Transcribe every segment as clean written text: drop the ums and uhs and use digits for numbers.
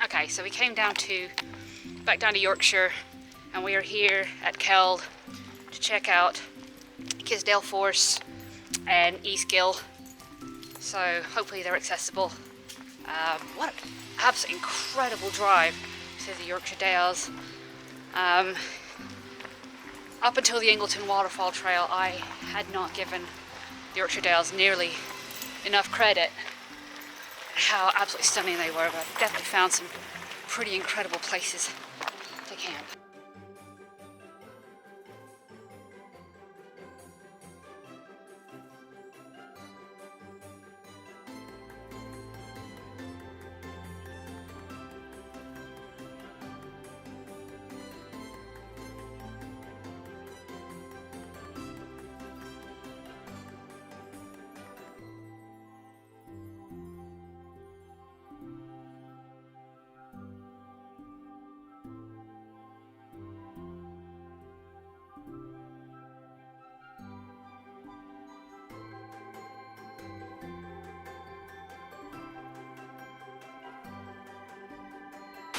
Okay, so we came back down to Yorkshire, and we are here at Keld to check out Catrake Force and East Gill. So hopefully they're accessible. What an absolutely incredible drive to the Yorkshire Dales. Up until the Ingleton Waterfall Trail, I had not given the Yorkshire Dales nearly enough credit how absolutely stunning they were, but I've definitely found some pretty incredible places to camp.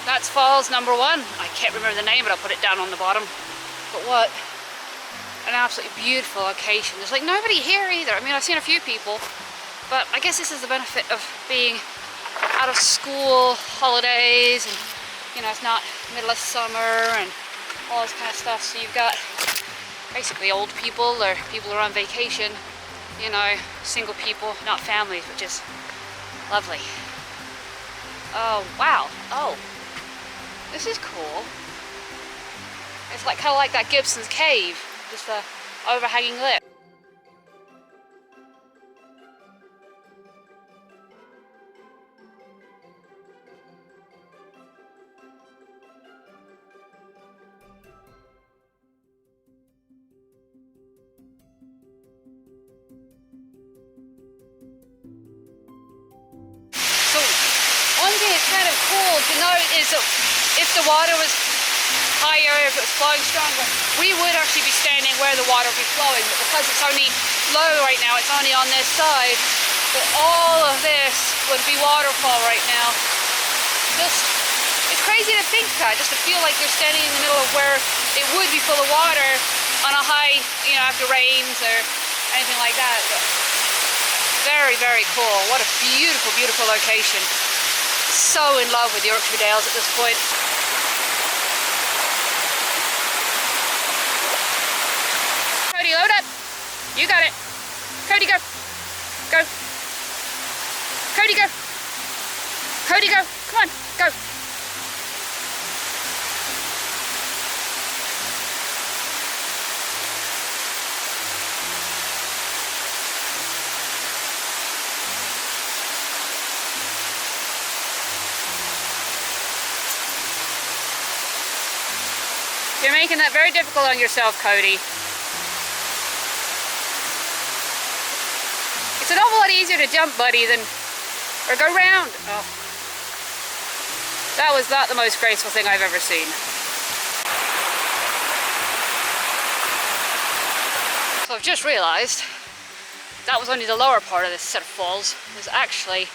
That's falls number 1. I can't remember the name, but I'll put it down on the bottom. But what an absolutely beautiful location. There's like nobody here either. I mean, I've seen a few people, but I guess this is the benefit of being out of school holidays, and you know, it's not middle of summer and all this kind of stuff. So you've got basically old people or people who are on vacation, you know, single people, not families, which is lovely. Oh, wow. Oh. This is cool. It's like kind of like that Gibson's Cave, just a overhanging lip. So one thing that's kind of cool to note is that if the water was higher, if it was flowing stronger, we would actually be standing where the water would be flowing, but because it's only low right now, it's only on this side, but all of this would be waterfall right now. It's crazy to think that, just to feel like you're standing in the middle of where it would be full of water on a high, you know, after rains or anything like that. But very, very cool. What a beautiful, beautiful location. So in love with the Yorkshire Dales at this point. Cody, load up. You got it. Cody, go. Go. Cody, go. Cody, go. Come on, go. You're making that very difficult on yourself, Cody. It's an awful lot easier to jump, buddy, than, or go round. Oh. That was not the most graceful thing I've ever seen. So I've just realized that was only the lower part of this set of falls. There's actually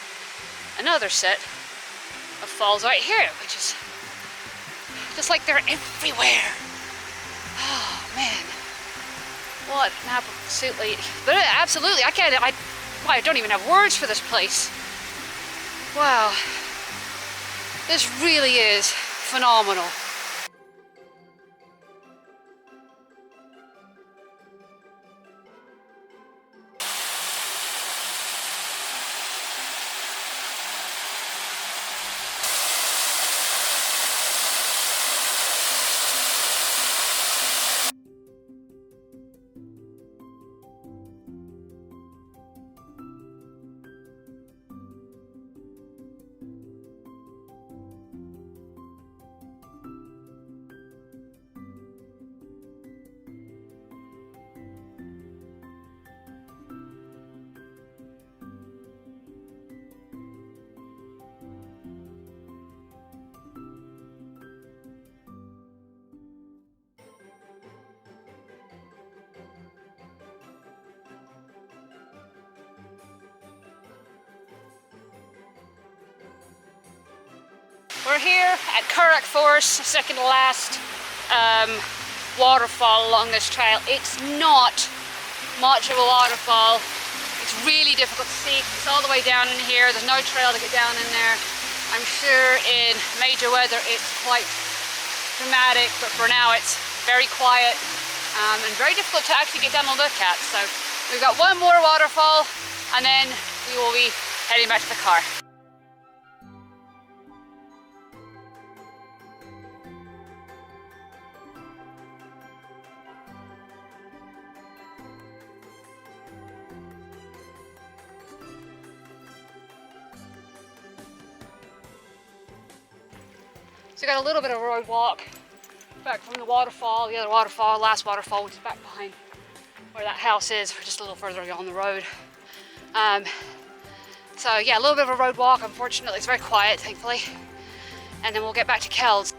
another set of falls right here, which is just like they're everywhere. Oh man, what an absolutely, but absolutely, I don't even have words for this place. Wow, this really is phenomenal. We're here at Catrake Force, second to last waterfall along this trail. It's not much of a waterfall. It's really difficult to see. It's all the way down in here. There's no trail to get down in there. I'm sure in major weather it's quite dramatic, but for now it's very quiet and very difficult to actually get down and look at. So we've got one more waterfall and then we will be heading back to the car. So we got a little bit of a road walk back from the waterfall, the other waterfall, last waterfall, which is back behind where that house is, just a little further on the road. So yeah, a little bit of a road walk. Unfortunately, it's very quiet, thankfully. And then we'll get back to Keld.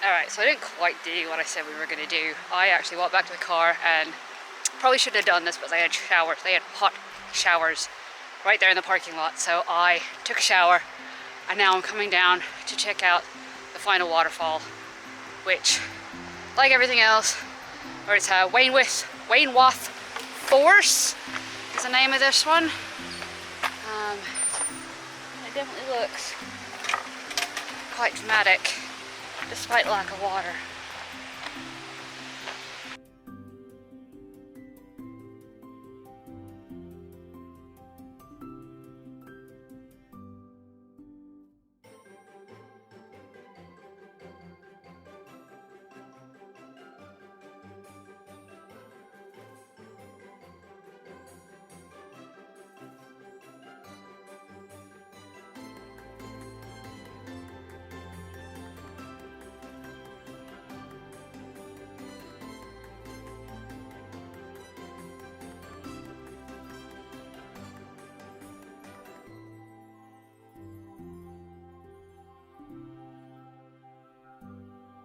Alright, so I didn't quite do what I said we were going to do. I actually walked back to the car and probably shouldn't have done this, but they had showers. They had hot showers right there in the parking lot. So I took a shower and now I'm coming down to check out the final waterfall, which, like everything else, or it's Wath Force is the name of this one. It definitely looks quite dramatic, despite lack of water.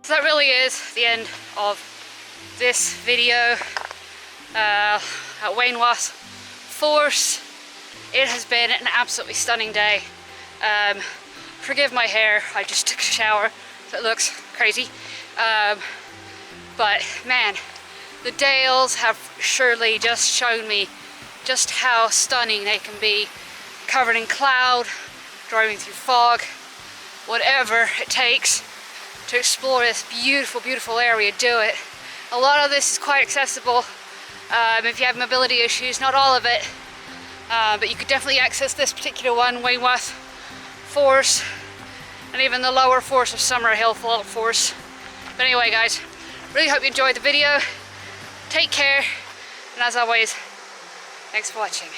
So that really is the end of this video at Wath Force. It has been an absolutely stunning day. Forgive my hair, I just took a shower, so it looks crazy. But man, the Dales have surely just shown me just how stunning they can be. Covered in cloud, driving through fog, whatever it takes to explore this beautiful, beautiful area, do it. A lot of this is quite accessible if you have mobility issues, not all of it, but you could definitely access this particular one, Wath Force, and even the lower force of Summerhill Force. But anyway guys, really hope you enjoyed the video. Take care, and as always, thanks for watching.